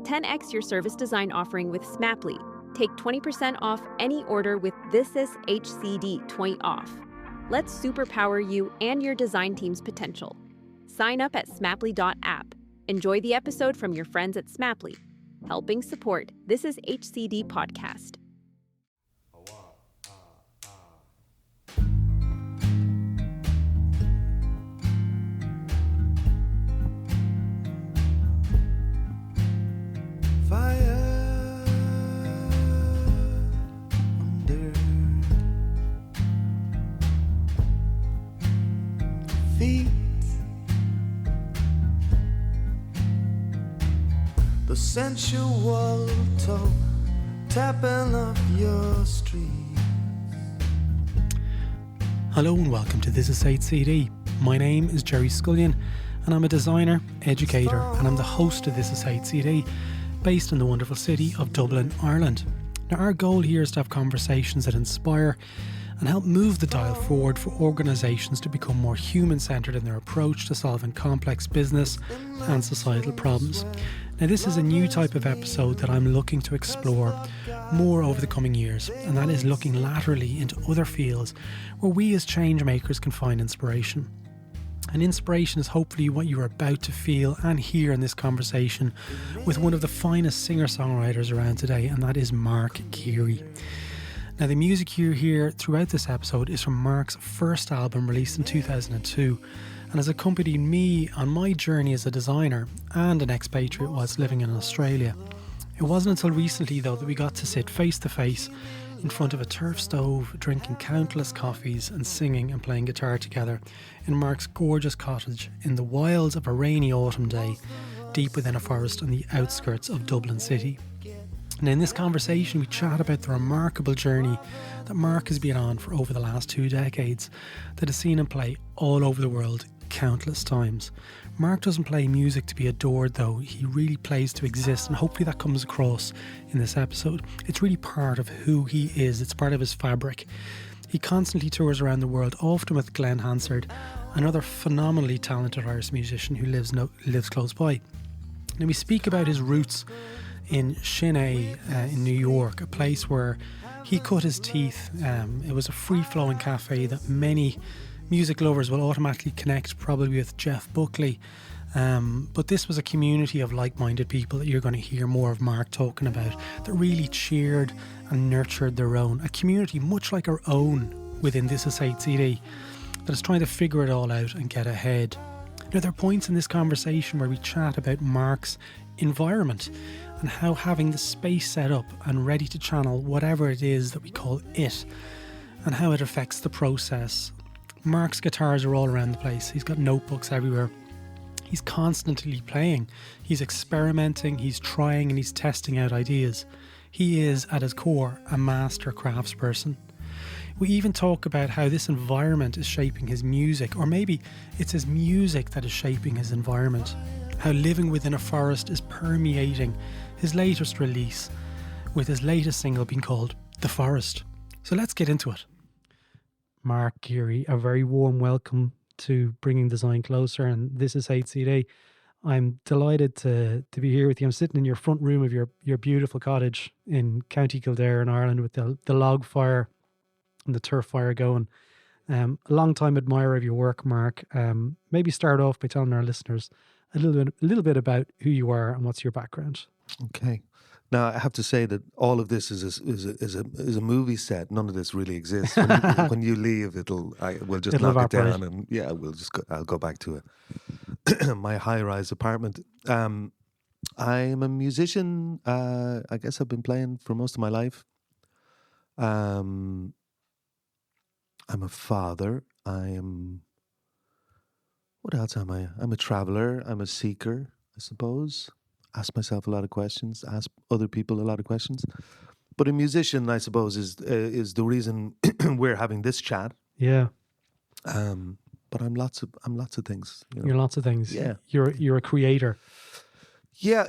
10x your service design offering with Smaply. Take 20% off any order with This Is HCD 20 off. Let's superpower you and your design team's potential. Sign up at smaply.app. Enjoy the episode from your friends at Smaply, helping support This Is HCD podcast. Fire under feet, the sensual toe tapping up your street. Hello and welcome to This Is HCD. My name is Geary and I'm a designer, educator, and I'm the host of This Is HCD, based in the wonderful city of Dublin, Ireland. Now, our goal here is to have conversations that inspire and help move the dial forward for organisations to become more human-centred in their approach to solving complex business and societal problems. Now, this is a new type of episode that I'm looking to explore more over the coming years, and that is looking laterally into other fields where we as change makers can find inspiration. And inspiration is hopefully what you're about to feel and hear in this conversation with one of the finest singer-songwriters around today, and that is Mark Geary. Now, the music you hear throughout this episode is from Mark's first album released in 2002 and has accompanied me on my journey as a designer and an expatriate whilst living in Australia. It wasn't until recently, though, that we got to sit face to face in front of a turf stove, drinking countless coffees and singing and playing guitar together in Mark's gorgeous cottage in the wilds of a rainy autumn day, deep within a forest on the outskirts of Dublin City. And in this conversation, we chat about the remarkable journey that Mark has been on for over the last 2 decades, that has seen him play all over the world countless times. Mark doesn't play music to be adored, though. He really plays to exist, and hopefully that comes across in this episode. It's really part of who he is. It's part of his fabric. He constantly tours around the world, often with Glen Hansard, another phenomenally talented Irish musician who lives close by. Now, we speak about his roots in Chennai in New York, a place where he cut his teeth. It was a free-flowing cafe that many music lovers will automatically connect probably with Jeff Buckley. But this was a community of like-minded people that you're going to hear more of Mark talking about, that really cheered and nurtured their own. A community much like our own within This Is HCD that is trying to figure it all out and get ahead. Now, there are points in this conversation where we chat about Mark's environment and how having the space set up and ready to channel whatever it is that we call it, and how it affects the process. Mark's guitars are all around the place. He's got notebooks everywhere. He's constantly playing. He's experimenting, he's trying, and he's testing out ideas. He is, at his core, a master craftsperson. We even talk about how this environment is shaping his music, or maybe it's his music that is shaping his environment. How living within a forest is permeating his latest release, with his latest single being called The Forest. So let's get into it. Mark Geary, a very warm welcome to Bringing Design Closer, and This Is HCD. I'm delighted to be here with you. I'm sitting in your front room of your beautiful cottage in County Kildare in Ireland with the log fire and the turf fire going. A long time admirer of your work, Mark. Maybe start off by telling our listeners a little bit about who you are and what's your background. Okay. Now, I have to say that all of this is a movie set. None of this really exists. When you leave, we'll just It'll knock evaporate. it down, and I'll go back to my high-rise apartment. I'm a musician. I guess I've been playing for most of my life. I'm a father. What else am I? I'm a traveler. I'm a seeker, I suppose. Ask myself a lot of questions, ask other people a lot of questions. But a musician, I suppose, is the reason we're having this chat. Yeah. But I'm lots of things. You're lots of things. Yeah. You're a creator. Yeah,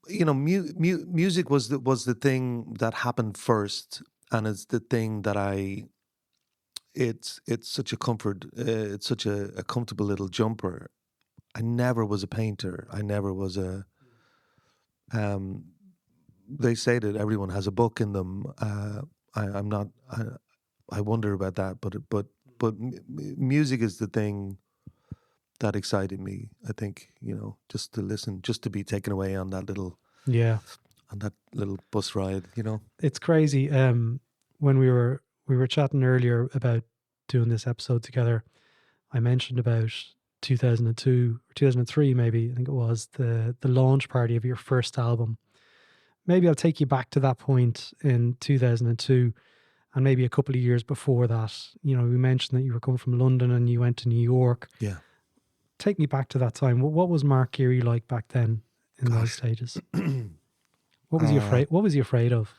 music was the thing that happened first, and it's the thing that it's such a comfort. It's such a comfortable little jumper. I never was a painter. I never was they say that everyone has a book in them. I'm not. I wonder about that, but music is the thing that excited me. I think, just to listen, just to be taken away on that little Yeah. bus ride. It's crazy. When we were chatting earlier about doing this episode together, I mentioned about 2002 or 2003, maybe, I think it was, the launch party of your first album. Maybe I'll take you back to that point in 2002, and maybe a couple of years before that. We mentioned that you were coming from London and you went to New York. Yeah. Take me back to that time. What was Mark Geary like back then in those stages? What was he afraid? What was he afraid of?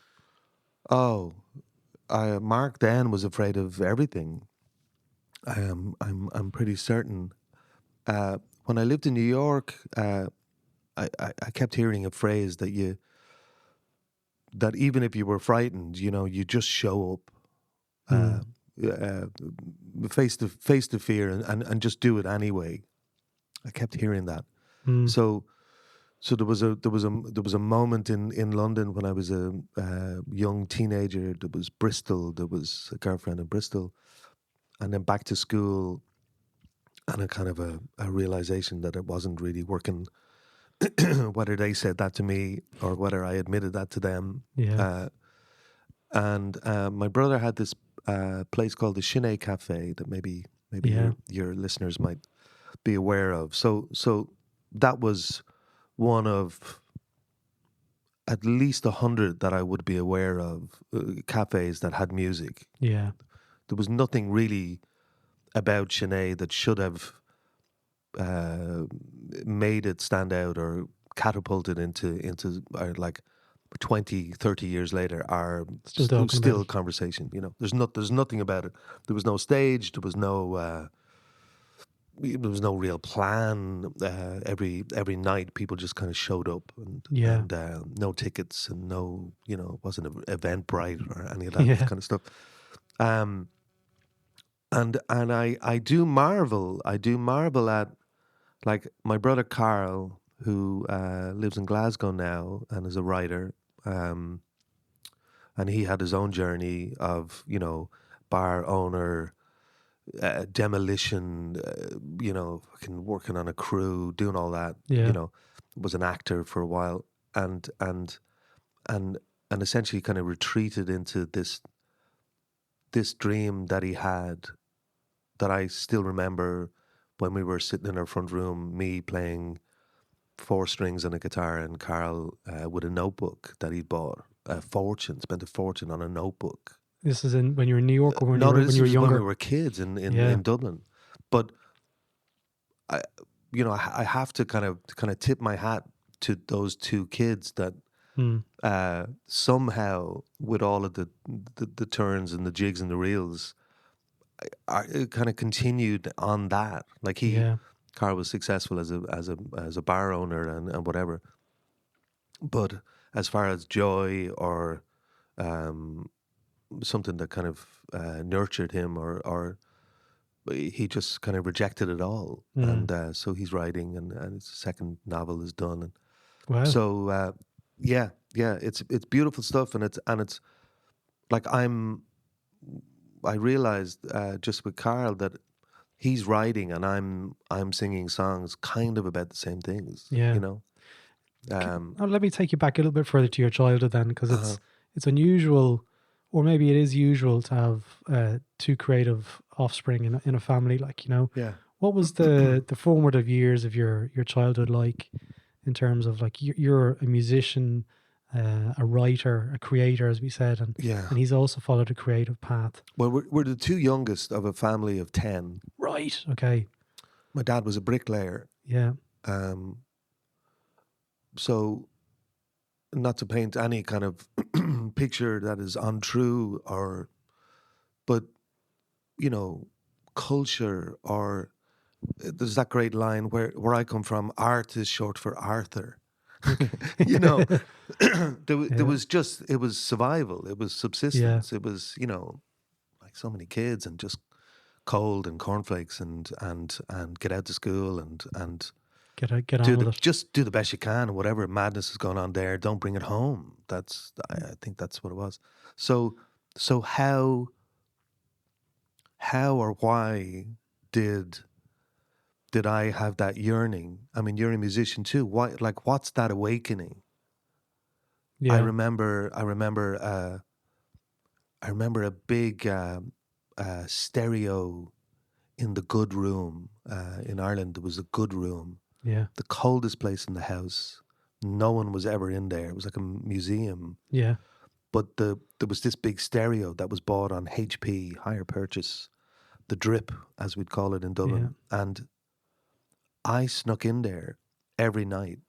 Oh, Mark then was afraid of everything. I'm pretty certain. When I lived in New York, I kept hearing a phrase that even if you were frightened, you just show up, face the fear and just do it anyway. I kept hearing that. So there was a moment in London when I was a young teenager. There was Bristol. There was a girlfriend in Bristol, and then back to school, and a kind of a realization that it wasn't really working. Whether they said that to me or whether I admitted that to them. Yeah. And my brother had this place called the Chine Cafe that maybe your listeners might be aware of. So that was one of at least 100 that I would be aware of, cafes that had music. Yeah. There was nothing really about Chine that should have made it stand out or catapulted into like 20, 30 years later are still conversation. There's nothing about it. There was no stage. There was no real plan. Every night people just kind of showed up and no tickets and no, it wasn't an Eventbrite or any of that kind of stuff. And I do marvel at, like, my brother Carl, who lives in Glasgow now and is a writer, and he had his own journey of, bar owner, demolition, fucking working on a crew, doing all that. Was an actor for a while, and essentially kind of retreated into this dream that he had, that I still remember when we were sitting in our front room, me playing 4 strings and a guitar, and Carl with a notebook that he'd bought, spent a fortune on a notebook. This is when you were in New York, or when you were younger? When we were kids in Dublin. But I have to kind of tip my hat to those 2 kids that somehow, with all of the turns and the jigs and the reels, it kind of continued on that. Like Carl was successful as a bar owner and whatever, but as far as joy or something that kind of nurtured him, or he just kind of rejected it all. And so he's writing, and his second novel is done. And wow. So it's beautiful stuff, and it's like I realized just with Carl that he's writing and I'm singing songs kind of about the same things. Let me take you back a little bit further to your childhood then, because it's unusual, or maybe it is usual, to have 2 creative offspring in a family. Like, what was the formative years of your childhood like, in terms of, like, you're a musician, a writer, a creator, as we said, and he's also followed a creative path. Well, we're the 2 youngest of a family of 10. Right. Okay. My dad was a bricklayer. Yeah. So, not to paint any kind of picture that is untrue, but culture, or there's that great line where I come from, art is short for Arthur. There was just, it was survival, it was subsistence, it was, like so many kids, and just cold and cornflakes and get out to school and get on with it. Just do the best you can. Whatever madness is going on there, don't bring it home. I think that's what it was. So how or why did I have that yearning? I mean, you're a musician too. Why? Like, what's that awakening? Yeah. I remember a big stereo in the good room in Ireland. There was a good room, the coldest place in the house. No one was ever in there. It was like a museum. Yeah. But there was this big stereo that was bought on HP, hire purchase, the drip, as we'd call it in Dublin. And I snuck in there every night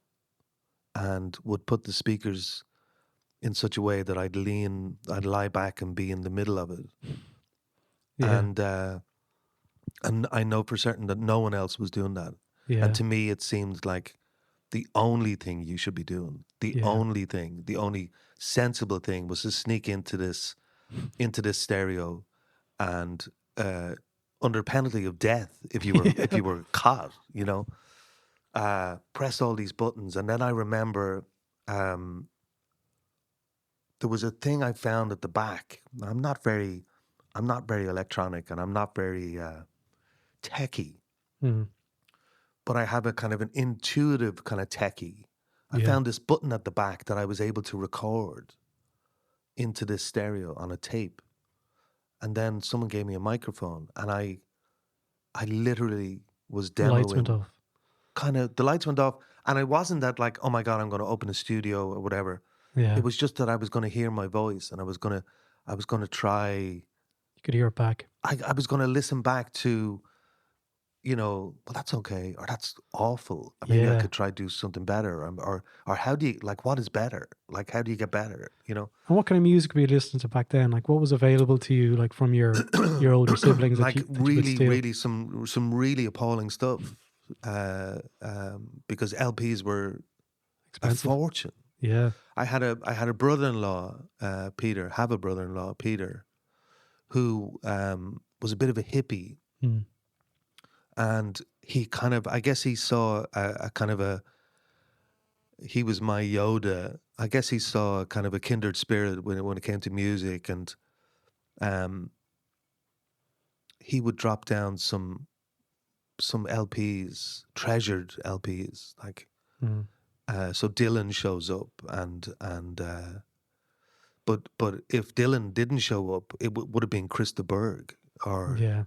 and would put the speakers in such a way that I'd lie back and be in the middle of it. Yeah. And I know for certain that no one else was doing that. Yeah. And to me, it seemed like the only thing you should be doing, the only sensible thing was to sneak into this stereo and under penalty of death if you were caught, you know, press all these buttons. And then I remember there was a thing I found at the back. I'm not very electronic and I'm not very techie. But I have a kind of an intuitive kind of techie. I found this button at the back that I was able to record into this stereo on a tape. And then someone gave me a microphone and I literally was demoing. The lights went off. The lights went off. And it wasn't that like, oh my God, I'm going to open a studio or whatever. Yeah. It was just that I was going to hear my voice and I was going to try. You could hear it back. I was going to listen back to, you know, well, that's okay, or that's awful. Maybe I could try to do something better, or how do you, like, what is better? Like, how do you get better, you know? And what kind of music were you listening to back then? Like, what was available to you, like, from your older siblings? Like, really some really appalling stuff, because LPs were expensive. A fortune. Yeah. I had a brother-in-law, Peter, who was a bit of a hippie. And he kind of, I guess he saw a kind of he was my Yoda. I guess he saw a kind of a kindred spirit when it came to music. And he would drop down some LPs, treasured LPs, like, so Dylan shows up but if Dylan didn't show up, it would have been Chris de Burgh or... Yeah.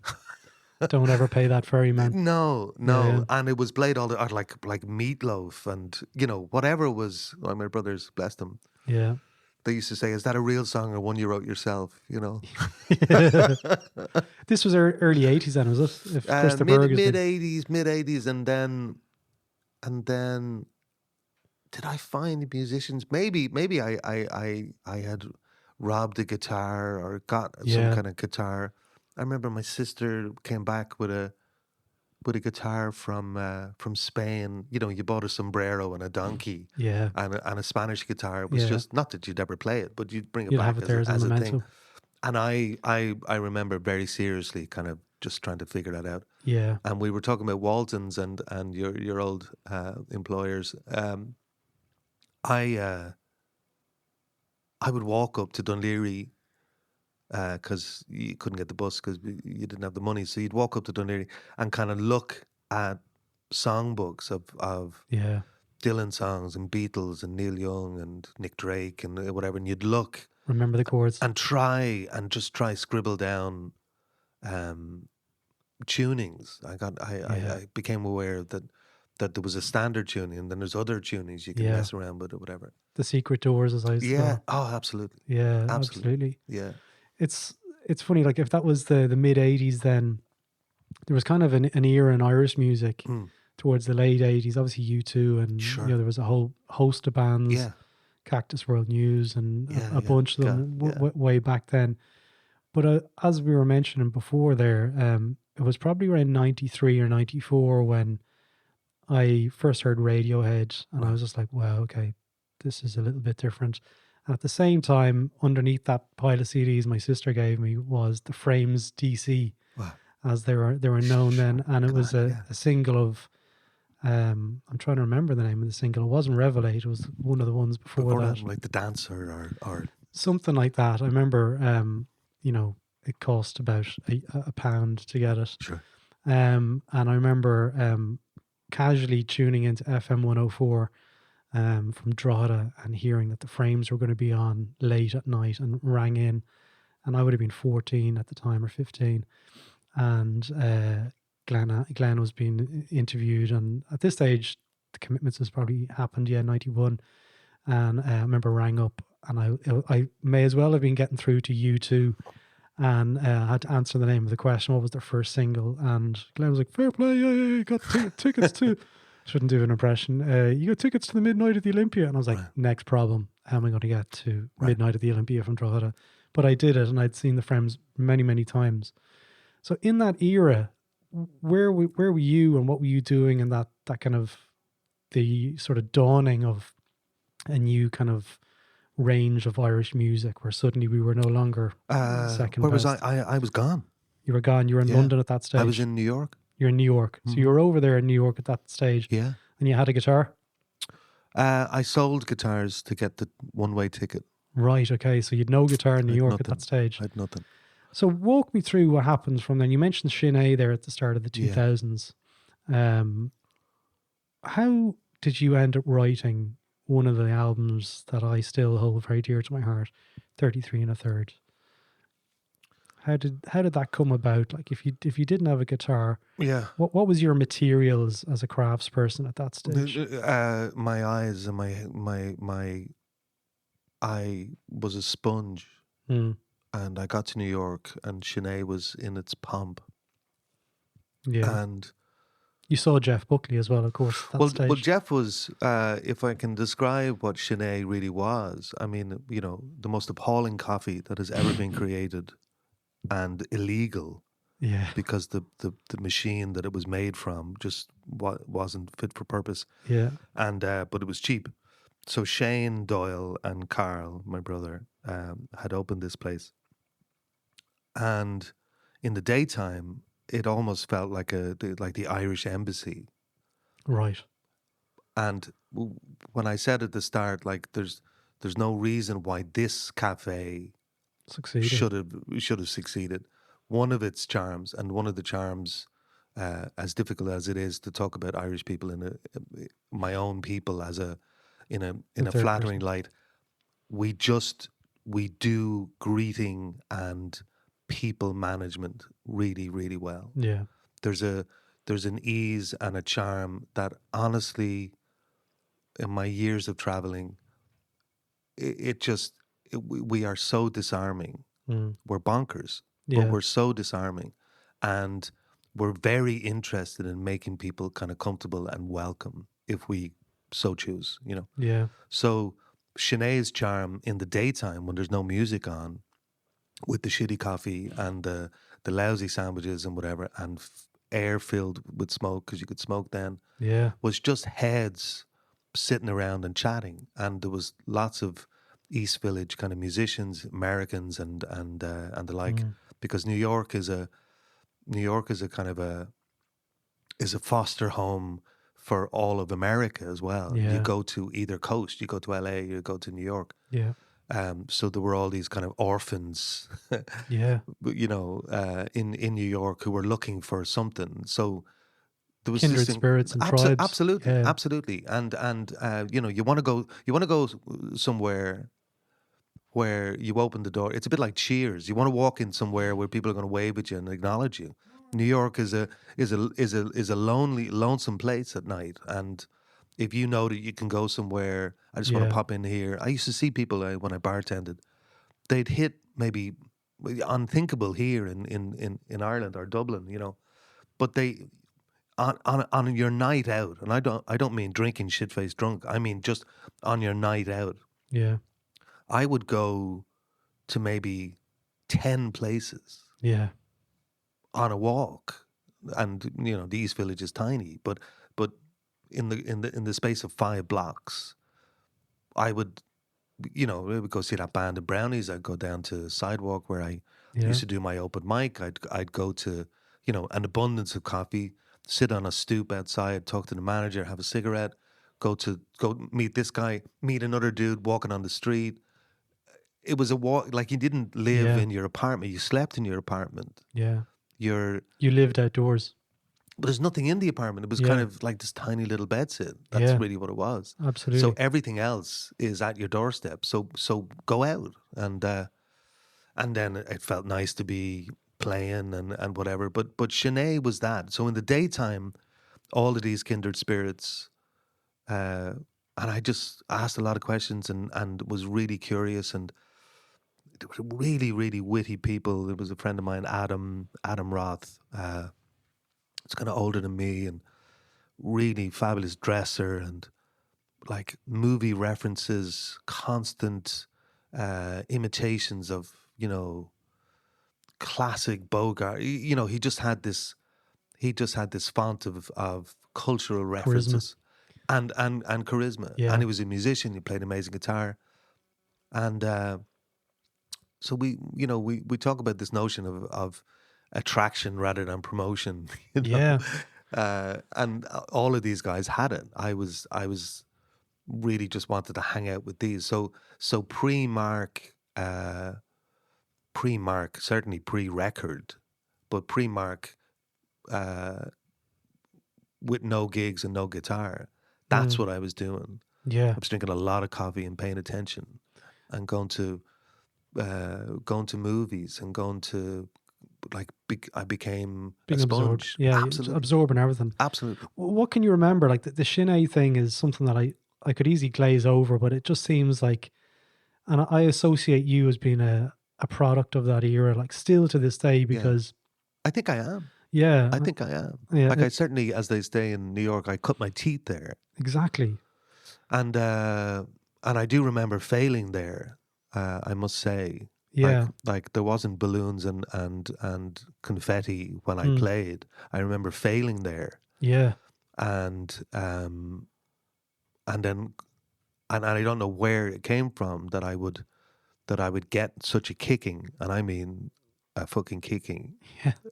Don't ever pay that ferry, man. No. Yeah. And it was played all the like Meatloaf and, you know, whatever it was. Well, my brothers, bless them. Yeah. They used to say, is that a real song or one you wrote yourself, you know? This was early 80s then, was it? If Chris de Burgh mid 80s. And then did I find musicians? Maybe I had robbed a guitar or got some kind of guitar. I remember my sister came back with a guitar from Spain. You know, you bought a sombrero and a donkey, and a Spanish guitar. It was just not that you'd ever play it, but you'd bring it back as a thing. And I remember very seriously kind of just trying to figure that out. Yeah. And we were talking about Waltons and your old employers. I would walk up to Dunleary. Because you couldn't get the bus because you didn't have the money. So you'd walk up to Dunleary and kind of look at songbooks of Dylan songs and Beatles and Neil Young and Nick Drake and whatever. And you'd look. Remember the chords. And try scribble down tunings. I became aware that there was a standard tuning and then there's other tunings you can mess around with or whatever. The secret doors, as I used to call. Oh, absolutely. Yeah, absolutely. Yeah. It's funny, like if that was the mid 80s, then there was kind of an era in Irish music towards the late 80s. Obviously U2 and you know, there was a whole host of bands, Cactus World News and a bunch of them way back then. But as we were mentioning before there, it was probably around 93 or 94 when I first heard Radiohead and I was just like, wow, okay, this is a little bit different. And at the same time, underneath that pile of CDs my sister gave me was the Frames DC, as they were known then, and it was a single of I'm trying to remember the name of the single. It wasn't Revelate. It was one of the ones before that. Like The Dancer or something like that. I remember, it cost about a pound to get it. sure. And I remember casually tuning into FM 104 from Drogheda and hearing that the Frames were going to be on late at night, and rang in. And I would have been 14 at the time, or 15. And Glen was being interviewed. And at this stage, the Commitments has probably happened, 91. And I remember rang up, and I may as well have been getting through to U2, and had to answer the name of the question. What was their first single? And Glenn was like, "Fair play, yeah, you got tickets to." Shouldn't do an impression. You got tickets to the Midnight at the Olympia, and I was like, "Next problem. How am I going to get to Midnight at the Olympia from Drogheda?" But I did it, and I'd seen the Frames many, many times. So in that era, where were you, and what were you doing in that kind of the sort of dawning of a new kind of range of Irish music, where suddenly we were no longer second Where best? was I? I was gone. You were gone. You were in London at that stage. I was in New York. You're in New York. So you were over there in New York at that stage. Yeah. And you had a guitar? I sold guitars to get the one-way ticket. Right, okay. So you'd no guitar in New York at that stage. I had nothing. So walk me through what happens from then. You mentioned Sinead there at the start of the 2000s. How did you end up writing one of the albums that I still hold very dear to my heart, 33 and a Third? How did that come about? Like, if you didn't have a guitar, what was your materials as a craftsperson at that stage? My eyes and I was a sponge, and I got to New York, and Sinead was in its pomp. Yeah, and you saw Jeff Buckley as well, of course. At that stage. Well, Jeff was. If I can describe what Sinead really was, I mean, the most appalling coffee that has ever been created. And illegal, because the machine that it was made from just wasn't fit for purpose. Yeah, and but it was cheap. So Shane Doyle and Carl, my brother, had opened this place, and in the daytime, it almost felt like the Irish embassy. Right. And when I said at the start, like, there's no reason why this cafe should have succeeded. One of its charms, and one of the charms, as difficult as it is to talk about Irish people in my own people in a flattering light, we do greeting and people management really, really well. Yeah, there's an ease and a charm that, honestly, in my years of traveling, we are so disarming. We're bonkers, but we're so disarming, and we're very interested in making people kind of comfortable and welcome if we so choose, Yeah. So Sinead's charm in the daytime, when there's no music on, with the shitty coffee and the lousy sandwiches and whatever, and air filled with smoke, because you could smoke then, was just heads sitting around and chatting, and there was lots of East Village kind of musicians, Americans and the like, because New York is a kind of a foster home for all of America as well. Yeah. You go to either coast, you go to LA, you go to New York. Yeah. So there were all these kind of orphans, in New York who were looking for something. So there was kindred spirits and tribes. Absolutely. And you want to go somewhere where you open the door. It's a bit like Cheers. You want to walk in somewhere where people are going to wave at you and acknowledge you. New York is a lonely, lonesome place at night, and if you know that you can go somewhere, I just want to pop in here. I used to see people when I bartended, they'd hit maybe unthinkable here in Ireland or Dublin, but they on your night out, and I don't mean drinking shit-faced drunk. I mean just on your night out. Yeah. I would go to maybe 10 places. Yeah. On a walk, and the East Village is tiny, but in the space of 5 blocks, I would go see that band of Brownies. I'd go down to Sidewalk where I used to do my open mic. I'd go to an abundance of coffee, sit on a stoop outside, talk to the manager, have a cigarette, go meet this guy, meet another dude walking on the street. It was a walk, like you didn't live in your apartment, you slept in your apartment. Yeah. You lived outdoors. But there's nothing in the apartment. It was kind of like this tiny little bedsit. That's really what it was. Absolutely. So everything else is at your doorstep. So go out, and then it felt nice to be playing and whatever. But Sinead was that. So in the daytime, all of these kindred spirits, and I just asked a lot of questions and was really curious, and there were really, really witty people. There was a friend of mine, Adam Roth. It's kind of older than me and really fabulous dresser, and like movie references, constant imitations of, classic Bogart. He just had this font of cultural references and charisma. Yeah. And he was a musician. He played amazing guitar. And so we talk about this notion of attraction rather than promotion. Yeah. And all of these guys had it. I was really just wanted to hang out with these. So pre-Mark, certainly pre-record, but pre-Mark with no gigs and no guitar. That's what I was doing. Yeah. I was drinking a lot of coffee and paying attention, and going to movies and going to, I became being a sponge. Absorbed. Yeah, absolutely, absorbing everything. absolutely. What can you remember? Like the Sinead thing is something that I could easily glaze over, but it just seems like, and I associate you as being a product of that era, like still to this day, because I think I am. Yeah. I think I am. Yeah, I certainly, as they say in New York, I cut my teeth there. Exactly. And I do remember failing there, I must say. Yeah. Like there wasn't balloons and confetti when I played. I remember failing there. Yeah. And then I don't know where it came from that I would get such a kicking, and I mean a fucking kicking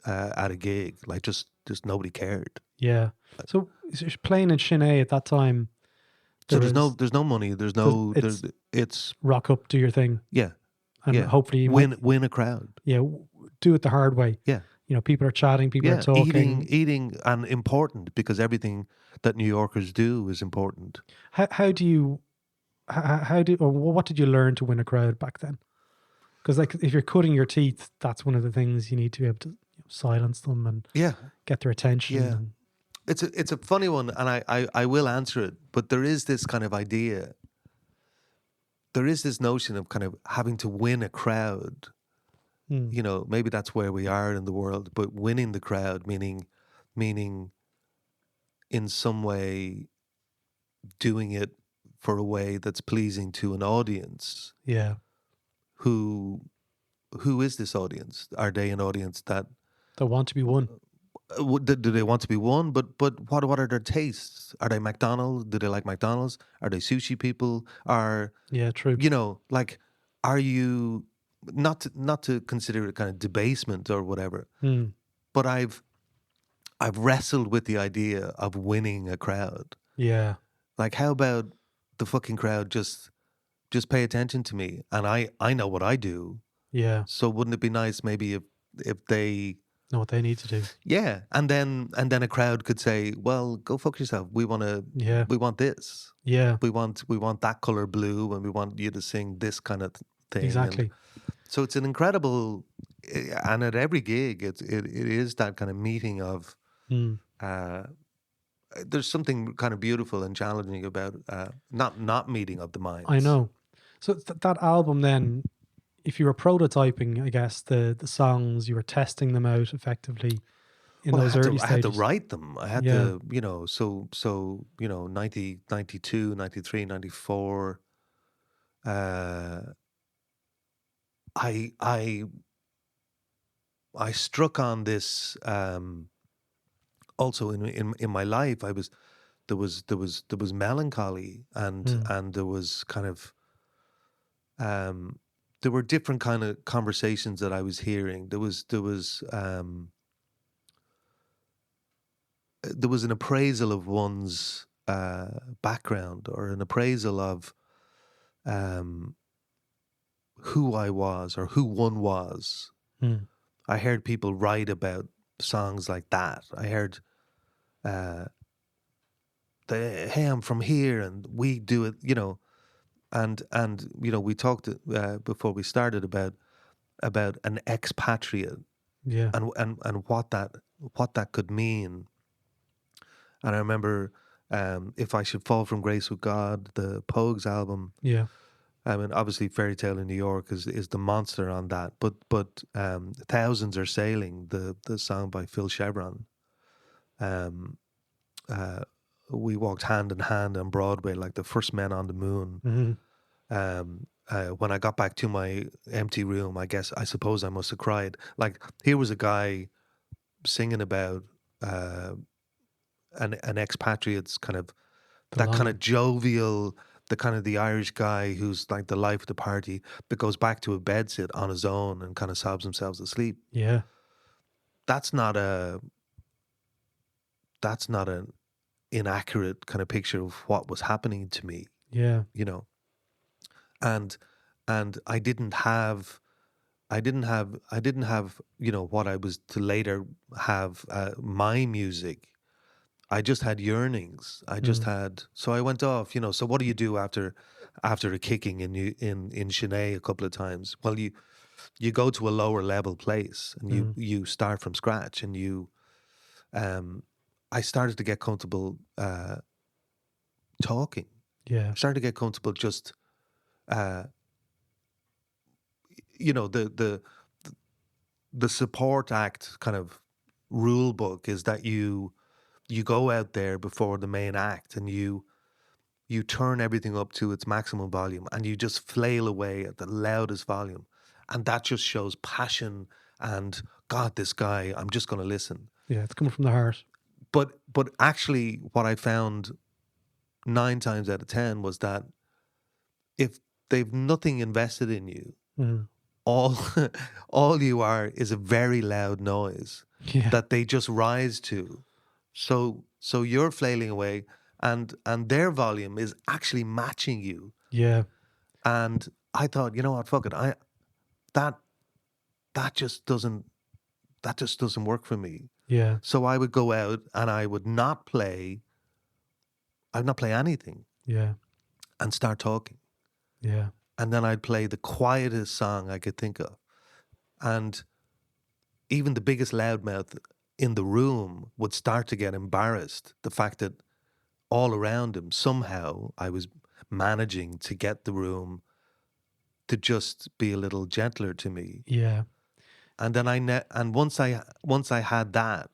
at a gig. Like just nobody cared. Yeah. So playing in Sinead at that time. There's no money. It's rock up, do your thing. Yeah. And hopefully you win a crowd. Yeah. Do it the hard way. Yeah. People are chatting, people are talking. Eating and important, because everything that New Yorkers do is important. What did you learn to win a crowd back then? Because like if you're cutting your teeth, that's one of the things you need to be able to silence them and get their attention. Yeah. It's a funny one, and I will answer it, but there is this kind of idea. There is this notion of kind of having to win a crowd. Maybe that's where we are in the world, but winning the crowd, meaning in some way doing it for a way that's pleasing to an audience. Yeah. Who is this audience? Are they an audience that want to be won? Do they want to be won? But what are their tastes? Are they McDonald's? Do they like McDonald's? Are they sushi people? True. Like, are you not to consider it kind of debasement or whatever? But I've wrestled with the idea of winning a crowd. Yeah. Like, how about the fucking crowd just pay attention to me, and I know what I do. Yeah. So wouldn't it be nice maybe if they know what they need to do? Yeah. And then a crowd could say, well, go fuck yourself. We want this. Yeah. We want that color blue, and we want you to sing this kind of thing. Exactly. And so it's an incredible, and at every gig it is that kind of meeting of there's something kind of beautiful and challenging about not meeting of the minds. I know. So that album then, if you were prototyping, I guess, the songs, you were testing them out effectively in those early stages. I had to write them. I had to, so 90, 92, 93, 94. I struck on this also in my life. There was melancholy and there was kind of there were different kind of conversations that I was hearing. There was there was an appraisal of one's background, or an appraisal of who I was or who one was. Mm. I heard people write about songs like that. I heard, hey, I'm from here and we do it, and we talked before we started about an expatriate, Yeah. and what that could mean. And I remember, If I Should Fall From Grace With God, the Pogues album. Yeah. I mean, obviously, Fairy Tale in New York is the monster on that. But Thousands Are Sailing, the song by Phil Chevron. We walked hand in hand on Broadway like the first men on the moon. Mm-hmm. When I got back to my empty room, I suppose I must have cried. Like, here was a guy singing about an expatriate's kind of kind of jovial, the Irish guy who's like the life of the party, but goes back to a bedsit on his own and kind of sobs himself to sleep. Yeah. That's not an inaccurate kind of picture of what was happening to me. Yeah. And I didn't have what I was to later have, my music. I just had yearnings. I just had, so I went off, so what do you do after a kicking in Chennai a couple of times? Well, you go to a lower level place and you start from scratch, and I started to get comfortable talking. Yeah. I started to get comfortable just the support act kind of rule book is that you go out there before the main act and you turn everything up to its maximum volume and you just flail away at the loudest volume, and that just shows passion and, God, this guy, I'm just going to listen. Yeah, it's coming from the heart. But actually what I found 9 times out of 10 was that if they've nothing invested in you, all you are is a very loud noise that they just rise to. So you're flailing away, and their volume is actually matching you. Yeah. And I thought, you know what, fuck it. That just doesn't work for me. Yeah. So I would go out and I would not play anything. Yeah. And start talking. Yeah. And then I'd play the quietest song I could think of. And even the biggest loudmouth in the room would start to get embarrassed. The fact that all around him, somehow I was managing to get the room to just be a little gentler to me. Yeah. And then once I had that,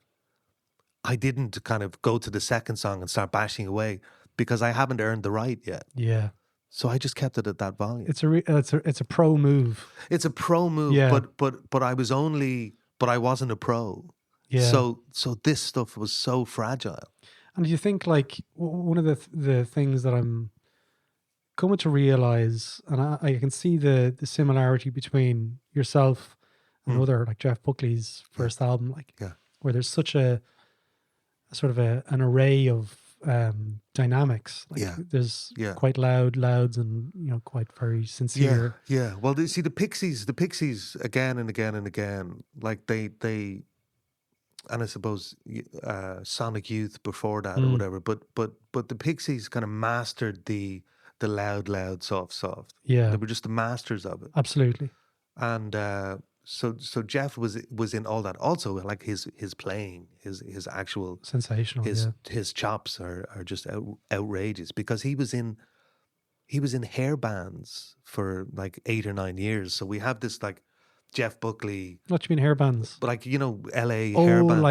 I didn't kind of go to the second song and start bashing away, because I haven't earned the right yet. Yeah. So I just kept it at that volume. It's a pro move. It's a pro move, yeah. but I wasn't a pro. Yeah. So this stuff was so fragile. And do you think, like, one of the things that I'm coming to realize, and I can see the similarity between yourself and other, like Jeff Buckley's first album, like, where there's such a sort of an array of dynamics. Like, there's quite louds and quite very sincere. Yeah. Well, see, the Pixies again and again and again, like they and I suppose Sonic Youth before that or whatever, but the Pixies kind of mastered the loud, soft. Yeah, they were just the masters of it. Absolutely. And so Jeff was in all that. Also, like his playing, his actual sensational. His chops are just outrageous, because he was in hair bands for like 8 or 9 years. So we have this like Jeff Buckley. What do you mean hair bands? But like, LA hair bands,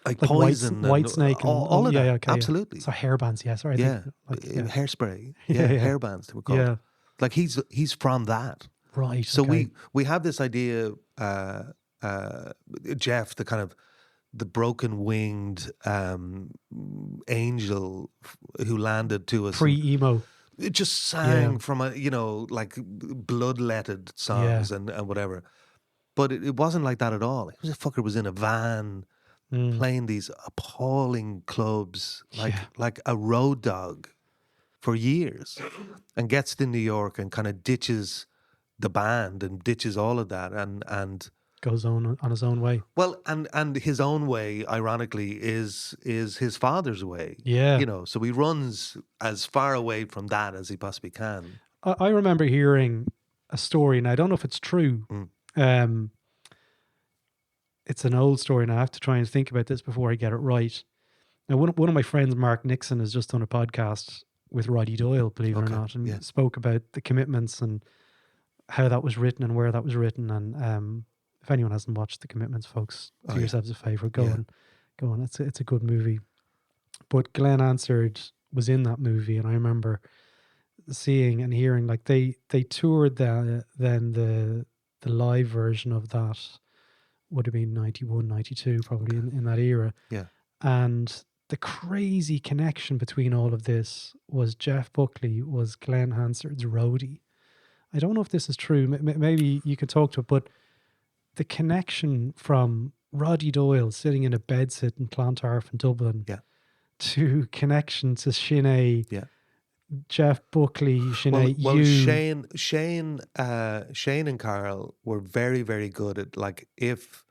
like Poison, White Snake, and all of that. Okay, absolutely. So hair bands, sorry. Hairspray, hair bands they were called. Yeah. Like he's from that. Right. So okay. we have this idea, Jeff, the kind of the broken winged angel who landed to us pre-emo. It just sang from like bloodletted songs and whatever. But it wasn't like that at all. It was a fucker was in a van playing these appalling clubs Yeah. like a road dog for years, and gets to New York and kind of ditches the band and ditches all of that, and Goes on his own way. well, and his own way, ironically, is his father's way. Yeah. You know, so he runs as far away from that as he possibly can. I remember hearing a story, and I don't know if it's true. It's an old story, and I have to try and think about this before I get it right. Now, one of my friends, Mark Nixon, has just done a podcast with Roddy Doyle, believe it or not, and spoke about the Commitments and how that was written and where that was written. And if anyone hasn't watched the Commitments, folks, do yourselves a favor, go on. It's a good movie. But Glen Hansard was in that movie, and I remember seeing and hearing, like, they toured then the live version of that would have been 91, 92, probably in that era. Yeah. And the crazy connection between all of this was Jeff Buckley was Glen Hansard's roadie. I don't know if this is true. Maybe you could talk to it, but the connection from Roddy Doyle sitting in a bedsit in Clontarf in Dublin to connection to Sinead, Jeff Buckley, Sinead, well, you. Shane and Carl were very, very good at, like, if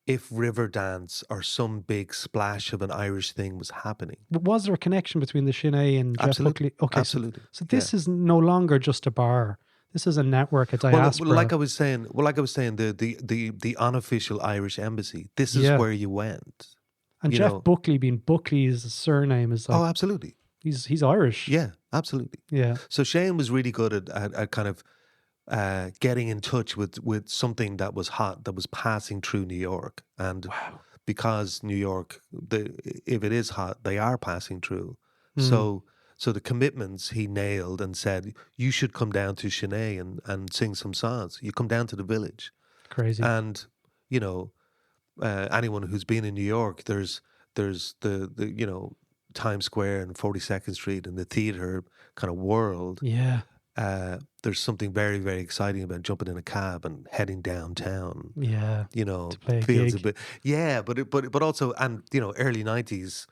Riverdance or some big splash of an Irish thing was happening. But was there a connection between the Sinead and Jeff Buckley? Okay, absolutely. So this is no longer just a bar. This is a network, a diaspora. Well, like I was saying, the unofficial Irish embassy. This is where you went. And Jeff Buckley, being Buckley's surname, is like, absolutely. He's Irish. Yeah, absolutely. Yeah. So Shane was really good at kind of getting in touch with something that was hot, that was passing through New York. And because New York, if it is hot, they are passing through. So the Commitments he nailed and said, you should come down to Sinead and sing some songs. You come down to the village. Crazy. And, you know, anyone who's been in New York, there's the you know, Times Square and 42nd Street and the theater kind of world. Yeah. There's something very, very exciting about jumping in a cab and heading downtown. Yeah. You know, to play a feels gig. a bit. Yeah, but also, and you know, early 90s.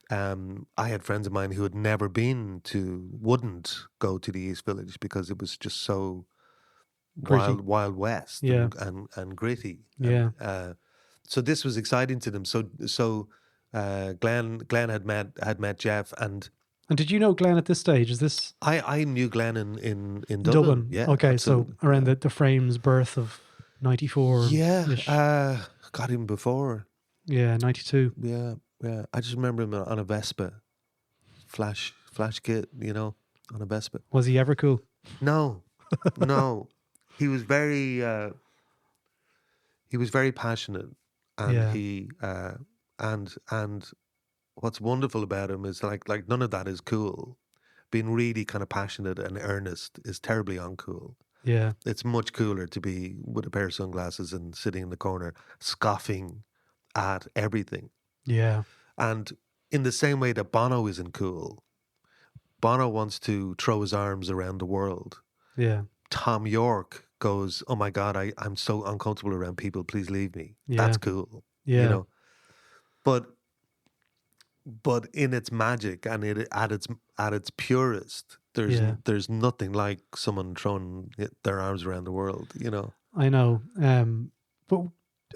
I had friends of mine who had never wouldn't go to the East Village because it was just so wild west and gritty. Yeah. And, so this was exciting to them. So Glen had met Jeff, and did you know Glen at this stage? Is this I knew Glen in Dublin. Yeah. Okay, absolutely. So around the Frames birth of 94. Yeah. Got him before. Yeah, 92. Yeah. I just remember him on a Vespa, flash kit, you know, on a Vespa. Was he ever cool? No. He was very passionate, and he and what's wonderful about him is like none of that is cool. Being really kind of passionate and earnest is terribly uncool. Yeah. It's much cooler to be with a pair of sunglasses and sitting in the corner scoffing at everything. Yeah. And in the same way that Bono isn't cool, Bono wants to throw his arms around the world. Yeah. Tom York goes, oh my God, I'm so uncomfortable around people, please leave me. Yeah. That's cool. Yeah. You know? But in its magic and at its purest, there's nothing like someone throwing their arms around the world, you know. I know. But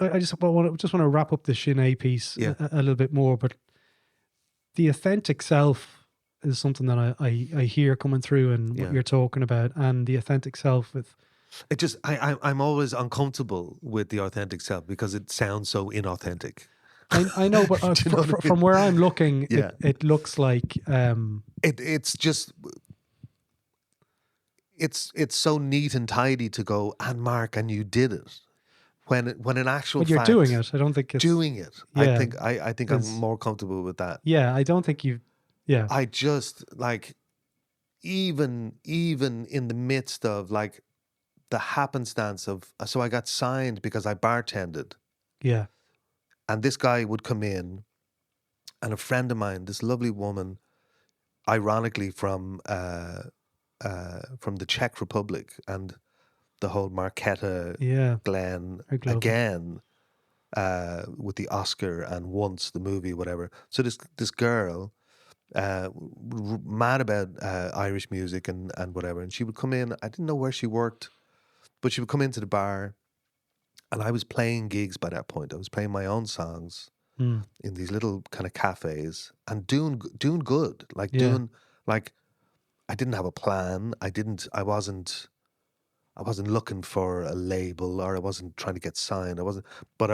I just want to wrap up the Sinead piece a little bit more, but the authentic self is something that I hear coming through and what you're talking about, and the authentic self with it just I'm always uncomfortable with the authentic self because it sounds so inauthentic. I know, but from where I'm looking, it looks like it's just it's so neat and tidy to go, and Mark, and you did it. When in actual but you're fact, doing it. I don't think it's doing it. Yeah, I think I'm more comfortable with that. Yeah, I don't think you've. Yeah, I just like even in the midst of like the happenstance of, so I got signed because I bartended. Yeah, and this guy would come in, and a friend of mine, this lovely woman, ironically from the Czech Republic and the whole Marketa Glen again, with the Oscar and Once, the movie, whatever. So this girl, mad about Irish music and whatever, and she would come in. I didn't know where she worked, but she would come into the bar, and I was playing gigs by that point. I was playing my own songs in these little kind of cafes and doing good, like doing like I didn't have a plan. I wasn't looking for a label, or I wasn't trying to get signed. I wasn't, but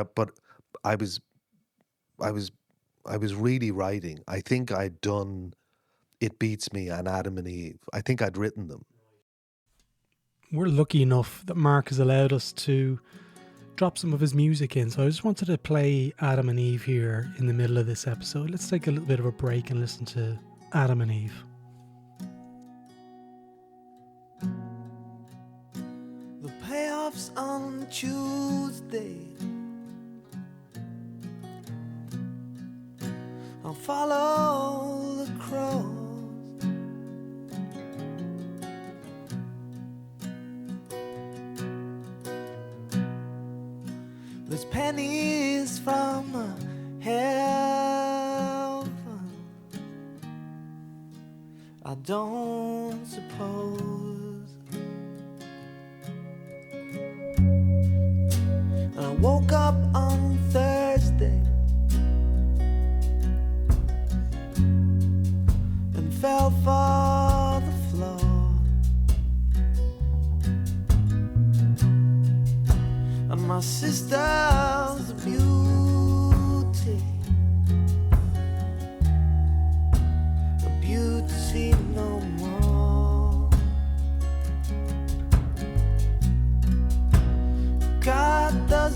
I was really writing. I think I'd done It Beats Me and Adam and Eve. I think I'd written them. We're lucky enough that Mark has allowed us to drop some of his music in. So I just wanted to play Adam and Eve here in the middle of this episode. Let's take a little bit of a break and listen to Adam and Eve. The payoffs on Tuesday, I'll follow the crows. There's pennies from heaven, I don't suppose. And I woke up on Thursday and fell for the floor. And my sister's a beauty, a beauty no more. God does